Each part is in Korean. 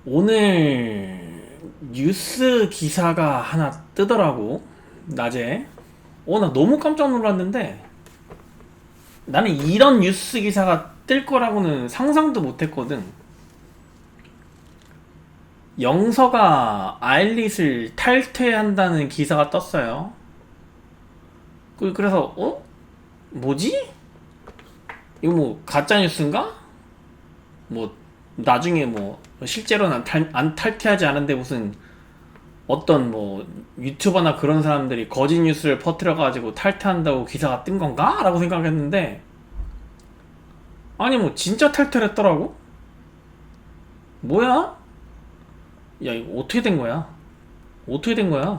오늘 뉴스 기사가 하나 뜨더라고. 낮에. 나 너무 깜짝 놀랐는데 나는 이런 뉴스 기사가 뜰 거라고는 상상도 못 했거든. 영서가 아일릿을 탈퇴한다는 기사가 떴어요. 그래서 뭐지? 이거 뭐 가짜 뉴스인가? 뭐 나중에 뭐 실제로는 안 탈퇴하지 않은데 무슨 어떤 뭐 유튜버나 그런 사람들이 거짓 뉴스를 퍼뜨려가지고 탈퇴한다고 기사가 뜬 건가? 라고 생각했는데 아니 뭐 진짜 탈퇴를 했더라고? 뭐야? 야 이거 어떻게 된 거야? 어떻게 된 거야?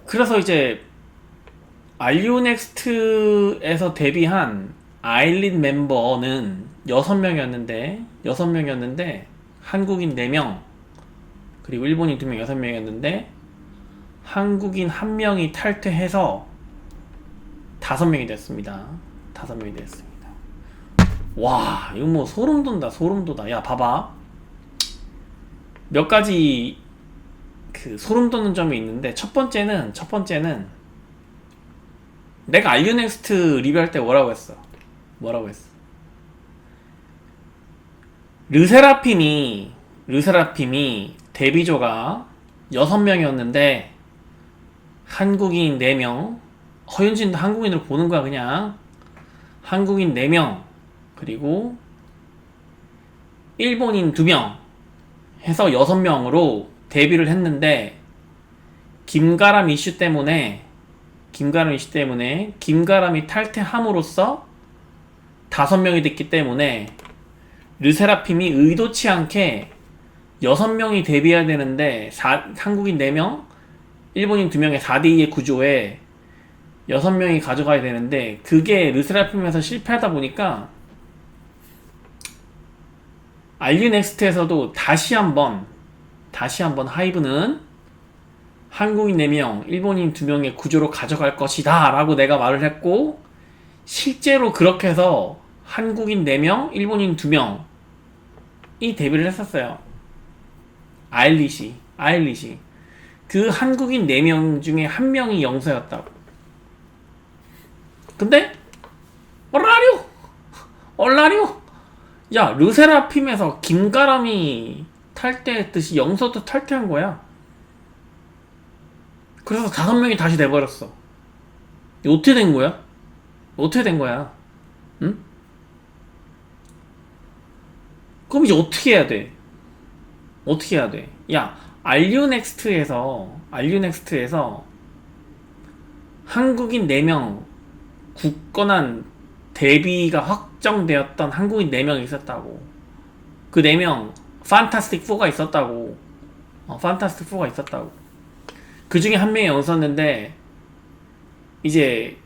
그래서 이제 알류넥스트에서 데뷔한 아일릿 멤버는 6명이었는데 한국인 4명 그리고 일본인 2명 6명이었는데 한국인 1명이 탈퇴해서 5명이 됐습니다. 5명이 됐습니다. 와 이거 뭐 소름 돋는다. 소름 돋아. 야 봐봐. 몇 가지 그 소름 돋는 점이 있는데 첫 번째는 내가 알류넥스트 리뷰할 때 뭐라고 했어? 르세라핌이 데뷔조가 6명이었는데 한국인 4명, 허윤진도 한국인으로 보는 거야 그냥. 한국인 4명 그리고 일본인 2명 해서 6명으로 데뷔를 했는데 김가람 이슈 때문에 김가람이 탈퇴함으로써 5명이 됐기 때문에 르세라핌이 의도치 않게 6명이 데뷔해야 되는데 한국인 4명, 일본인 2명의 4대2의 구조에 6명이 가져가야 되는데 그게 르세라핌에서 실패하다 보니까 알류넥스트에서도 다시 한번 하이브는 한국인 4명, 일본인 2명의 구조로 가져갈 것이다 라고 내가 말을 했고 실제로 그렇게 해서 한국인 4명, 일본인 2명이 데뷔를 했었어요. 아일릿이 그 한국인 4명 중에 1명이 영서였다고. 근데 얼라류 야 르세라핌에서 김가람이 탈퇴했듯이 영서도 탈퇴한 거야. 그래서 5명이 다시 돼버렸어. 이거 어떻게 된 거야? 어떻게 된 거야? 응? 그럼 이제 어떻게 해야 돼? 어떻게 해야 돼? 야, 알류넥스트에서 한국인 4명 굳건한 데뷔가 확정되었던 한국인 4명이 있었다고. 그 4명 판타스틱 4가 있었다고. 판타스틱 4가 있었다고. 그 중에 1명이 영서였는데 이제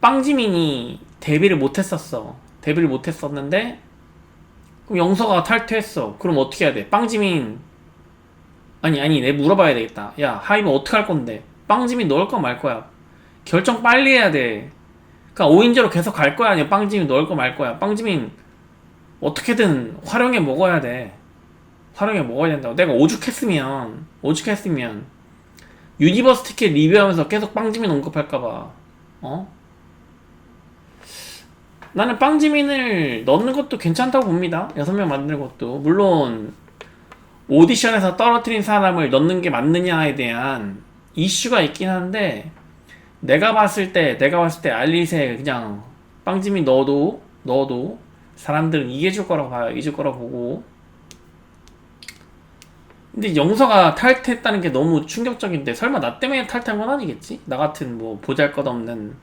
빵지민이 데뷔를 못했었는데 그럼 영서가 탈퇴했어. 그럼 어떻게 해야 돼? 빵지민 아니 내 물어봐야 되겠다. 야 하이브 어떻게 할 건데? 빵지민 넣을 거 말 거야? 결정 빨리 해야 돼. 그니까 5인제로 계속 갈 거야? 아니면 빵지민 넣을 거 말 거야? 빵지민 어떻게든 활용해 먹어야 돼. 활용해 먹어야 된다고. 내가 오죽했으면 유니버스 티켓 리뷰하면서 계속 빵지민 언급할까봐. 나는 빵지민을 넣는 것도 괜찮다고 봅니다. 6명 만드는 것도. 물론 오디션에서 떨어뜨린 사람을 넣는 게 맞느냐에 대한 이슈가 있긴 한데 내가 봤을 때 알릿에 그냥 빵지민 넣어도 사람들은 이겨줄 거라고 봐요. 이길 거라고 보고. 근데 영서가 탈퇴했다는 게 너무 충격적인데 설마 나 때문에 탈퇴한 건 아니겠지? 나 같은 뭐 보잘것없는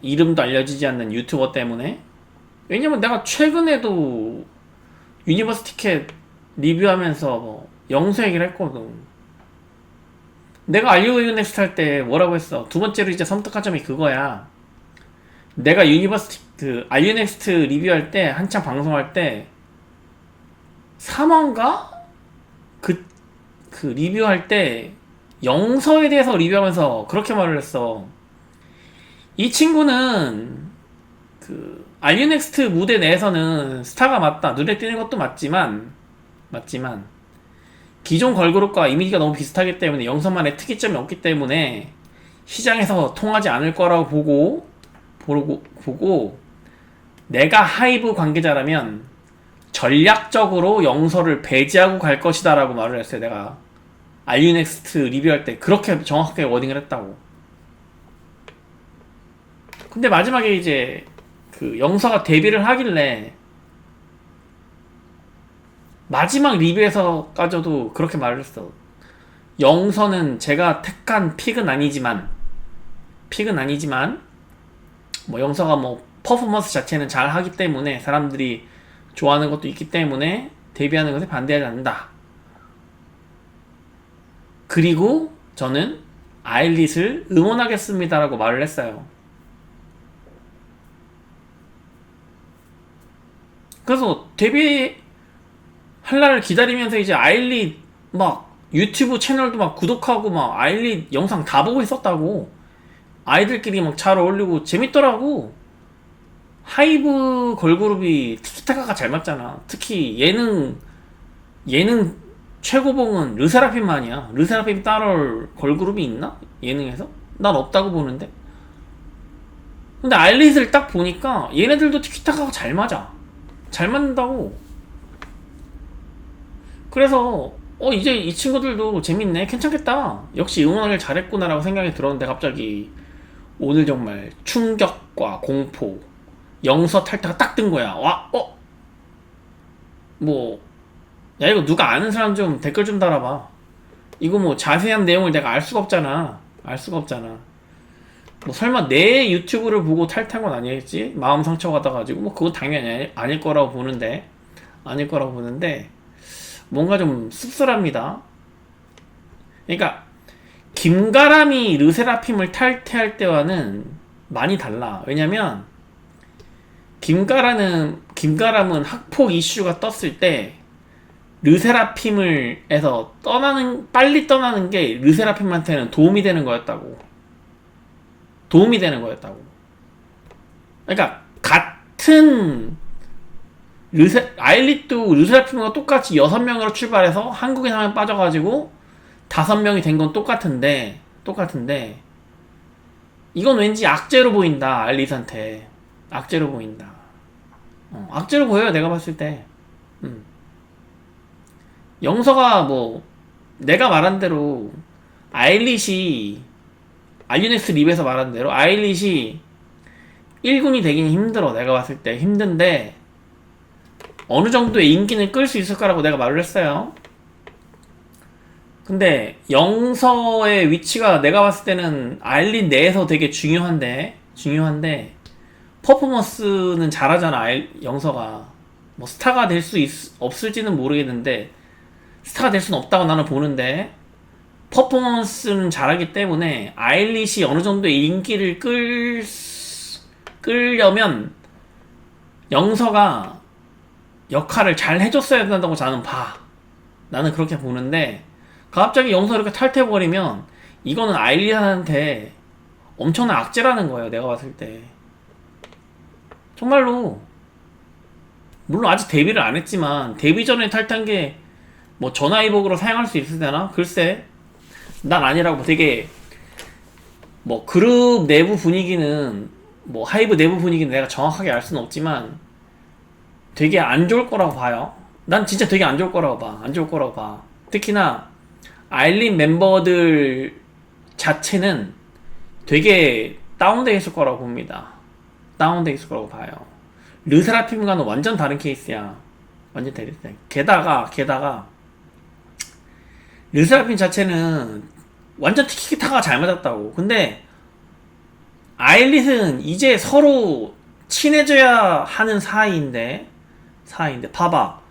이름도 알려지지 않는 유튜버 때문에. 왜냐면 내가 최근에도 유니버스 티켓 리뷰하면서 뭐 영서 얘기를 했거든. 내가 알류넥스트 할 때 뭐라고 했어? 두 번째로 이제 섬뜩한 점이 그거야. 내가 알류넥스트 리뷰할 때 한창 방송할 때 3화인가? 그 리뷰할 때 영서에 대해서 리뷰하면서 그렇게 말을 했어. 이 친구는 그 알리넥스트 무대 내에서는 스타가 맞다, 눈에 띄는 것도 맞지만 기존 걸그룹과 이미지가 너무 비슷하기 때문에 영서만의 특이점이 없기 때문에 시장에서 통하지 않을 거라고 보고 내가 하이브 관계자라면 전략적으로 영서를 배제하고 갈 것이다 라고 말을 했어요. 내가 알리넥스트 리뷰할 때 그렇게 정확하게 워딩을 했다고. 근데 마지막에 이제 그 영서가 데뷔를 하길래 마지막 리뷰에서까지도 그렇게 말을 했어. 영서는 제가 택한 픽은 아니지만 뭐 영서가 뭐 퍼포먼스 자체는 잘 하기 때문에 사람들이 좋아하는 것도 있기 때문에 데뷔하는 것에 반대하지 않는다. 그리고 저는 아일릿을 응원하겠습니다라고 말을 했어요. 그래서 데뷔 할 날을 기다리면서 이제 아일릿 막 유튜브 채널도 막 구독하고 막 아일릿 영상 다 보고 있었다고. 아이들끼리 막 잘 어울리고 재밌더라고. 하이브 걸그룹이 티키타카가 잘 맞잖아. 특히 예능 최고봉은 르세라핌만이야. 르세라핌 따라올 걸그룹이 있나? 예능에서? 난 없다고 보는데. 근데 아일릿을 딱 보니까 얘네들도 티키타카가 잘 맞아. 잘 맞는다고. 그래서 이제 이 친구들도 재밌네, 괜찮겠다, 역시 응원을 잘했구나라고 생각이 들었는데 갑자기 오늘 정말 충격과 공포, 영서 탈퇴가 딱 뜬 거야. 와, 뭐, 야, 이거 누가 아는 사람 좀 댓글 좀 달아봐. 이거 뭐 자세한 내용을 내가 알 수가 없잖아. 뭐 설마 내 유튜브를 보고 탈퇴한 건 아니겠지? 마음 상처가 받아가지고 뭐 그건 당연히 아닐 거라고 보는데 뭔가 좀 씁쓸합니다. 그러니까 김가람이 르세라핌을 탈퇴할 때와는 많이 달라. 왜냐면 김가람은 학폭 이슈가 떴을 때 르세라핌을 해서 빨리 떠나는 게 르세라핌한테는 도움이 되는 거였다고. 그러니까 같은 아일릿도 르세라핌과 똑같이 6명으로 출발해서 한국인 하면 빠져가지고 5명이 된 건 똑같은데 이건 왠지 악재로 보인다. 아일릿한테 악재로 보인다. 악재로 보여요, 내가 봤을 때. 영서가 뭐 내가 말한 대로 알리넥스 립에서 말한 대로 아일릿이 1군이 되긴 힘들어. 내가 봤을 때 힘든데 어느 정도의 인기는 끌 수 있을 거라고 내가 말을 했어요. 근데 영서의 위치가 내가 봤을 때는 아일릿 내에서 되게 중요한데 퍼포먼스는 잘하잖아. 영서가 뭐 스타가 될 수 없을지는 모르겠는데 스타가 될 수는 없다고 나는 보는데 퍼포먼스는 잘하기 때문에 아일릿이 어느 정도의 인기를 끌려면 영서가 역할을 잘 해줬어야 된다고 나는 그렇게 보는데 갑자기 영서 이렇게 탈퇴해버리면 이거는 아일릿한테 엄청난 악재라는 거예요, 내가 봤을 때. 정말로. 물론 아직 데뷔를 안 했지만 데뷔 전에 탈퇴한 게 뭐 전화위복으로 사용할 수 있으려나? 글쎄, 난 아니라고. 되게 뭐 그룹 내부 분위기는 뭐 하이브 내부 분위기는 내가 정확하게 알 수는 없지만 되게 안 좋을 거라고 봐요. 난 진짜 되게 안 좋을 거라고 봐. 특히나 아일릿 멤버들 자체는 되게 다운돼 있을 거라고 봅니다. 다운돼 있을 거라고 봐요. 르세라핌과는 완전 다른 케이스야. 완전 다른 케이스. 게다가 르세라핌 자체는 완전 티키타카가 잘 맞았다고. 근데 아일릿은 이제 서로 친해져야 하는 사이인데 봐봐.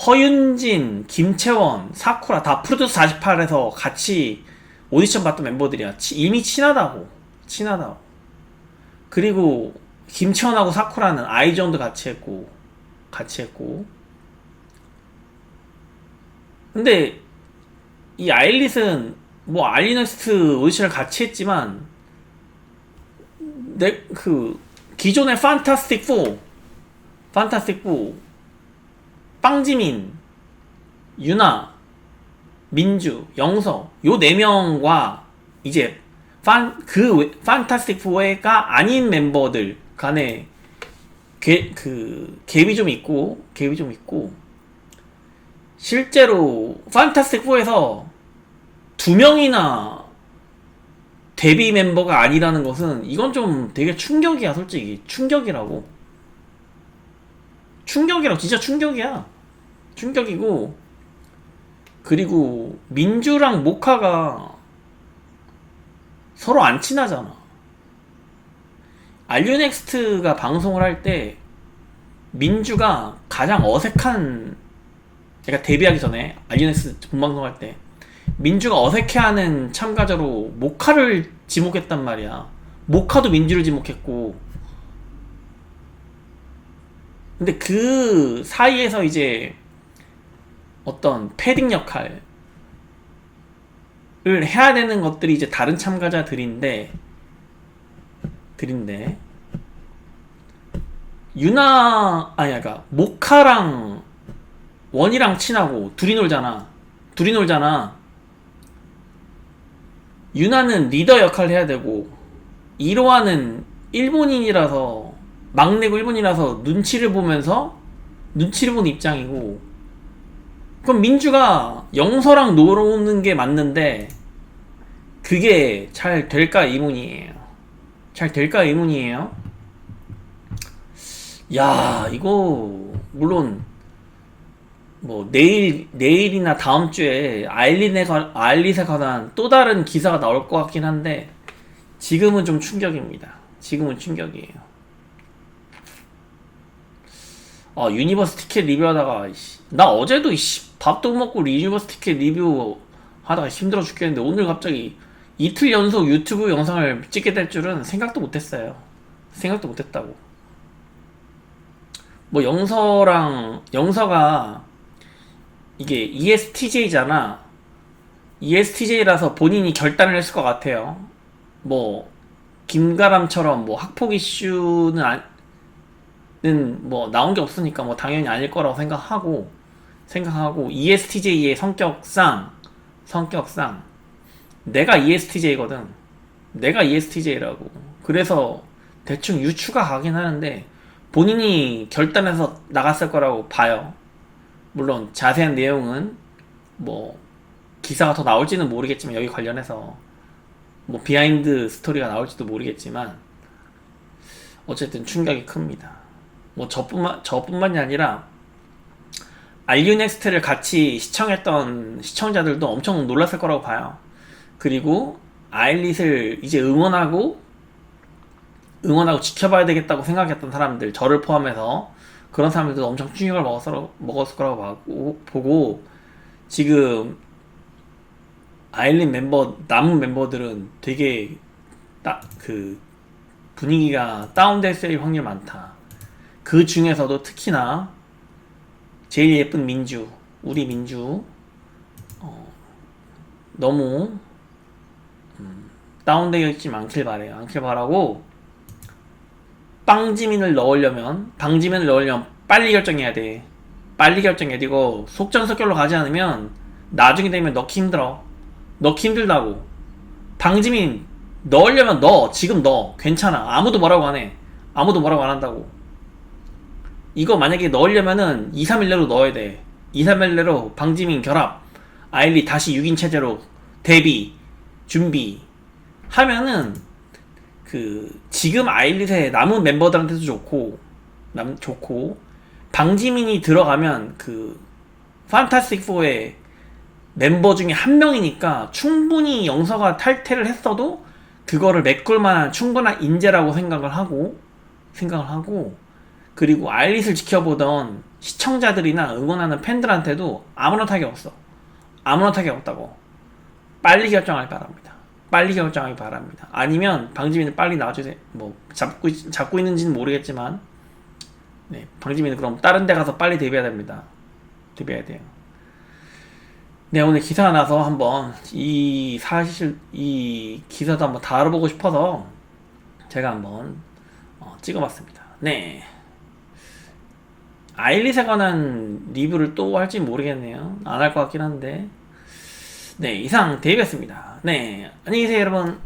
허윤진, 김채원, 사쿠라 다 프로듀스 48에서 같이 오디션 봤던 멤버들이야. 이미 친하다고. 그리고 김채원하고 사쿠라는 아이존도 같이 했고. 근데 이 아일릿은 뭐 알리넥스트 오디션을 같이 했지만 기존의 판타스틱4, 빵지민, 유나, 민주, 영서 요 4명과 이제 판타스틱4가 아닌 멤버들 간에 갭이 좀 있고 실제로 판타스틱4에서 2명이나 데뷔 멤버가 아니라는 것은 이건 좀 되게 충격이야. 솔직히 충격이라고 진짜 충격이고, 그리고 민주랑 모카가 서로 안 친하잖아. 알류넥스트가 방송을 할 때 민주가 가장 어색한, 그러니까 데뷔하기 전에 알류넥스트 본방송 할 때 민주가 어색해하는 참가자로 모카를 지목했단 말이야. 모카도 민주를 지목했고, 근데 그 사이에서 이제 어떤 패딩 역할을 해야 되는 것들이 이제 다른 참가자들인데 그러니까 모카랑 원이랑 친하고 둘이 놀잖아. 유나는 리더 역할을 해야 되고, 이로하는 막내고 일본인이라서 눈치를 본 입장이고, 그럼 민주가 영서랑 놀는 게 맞는데 그게 잘 될까 의문이에요. 야, 이거 물론 뭐 내일이나 다음 주에 아일릿에 관한 또 다른 기사가 나올 것 같긴 한데 지금은 좀 충격입니다. 충격이에요. 유니버스 티켓 리뷰하다가 나 어제도 밥도 못 먹고 유니버스 티켓 리뷰 하다가 힘들어 죽겠는데 오늘 갑자기 이틀 연속 유튜브 영상을 찍게 될 줄은 생각도 못했다고. 뭐 영서가 이게 ESTJ잖아. ESTJ라서 본인이 결단을 했을 것 같아요. 뭐 김가람처럼 뭐 학폭 이슈는 뭐 나온 게 없으니까 뭐 당연히 아닐 거라고 생각하고 ESTJ의 성격상 내가 ESTJ거든. 내가 ESTJ라고. 그래서 대충 유추가 가긴 하는데 본인이 결단해서 나갔을 거라고 봐요. 물론 자세한 내용은 뭐 기사가 더 나올지는 모르겠지만, 여기 관련해서 뭐 비하인드 스토리가 나올지도 모르겠지만 어쨌든 충격이 큽니다. 뭐 저뿐만이 아니라 알류넥스트를 같이 시청했던 시청자들도 엄청 놀랐을 거라고 봐요. 그리고 아일릿을 이제 응원하고 지켜봐야 되겠다고 생각했던 사람들, 저를 포함해서 그런 사람들도 엄청 충격을 먹었을 거라고 보고, 지금 아일릿 남은 멤버들은 되게 분위기가 다운될 확률이 많다. 그 중에서도 특히나 제일 예쁜 우리 민주 너무 다운되어 있지 않길 바라고, 방지민을 넣으려면 빨리 결정해야 돼. 이거 속전속결로 가지 않으면 나중에 되면 넣기 힘들다고. 방지민 넣으려면 지금 넣어. 괜찮아. 아무도 뭐라고 안 한다고. 이거 만약에 넣으려면은 2, 3일 내로 넣어야 돼. 2, 3일 내로 방지민 결합, 아일릿 다시 6인 체제로 데뷔 준비 하면은 지금 아일릿의 남은 멤버들한테도 좋고 방지민이 들어가면 판타스틱4의 멤버 중에 한 명이니까 충분히 영서가 탈퇴를 했어도 그거를 메꿀 만한 충분한 인재라고 생각을 하고, 그리고 아일릿을 지켜보던 시청자들이나 응원하는 팬들한테도 아무런 타격 없다고. 빨리 결정하기 바랍니다. 아니면 방지민을 빨리 놔주세요. 뭐 잡고 있는지는 모르겠지만, 네, 방지민은 그럼 다른 데 가서 빨리 데뷔해야 돼요. 네, 오늘 기사가 나서 한번 이 기사도 한번 다뤄보고 싶어서 제가 한번 찍어봤습니다. 네. 아일릿에 관한 리뷰를 또 할지 모르겠네요. 안 할 것 같긴 한데. 네, 이상 데이비였습니다. 네, 안녕히 계세요, 여러분.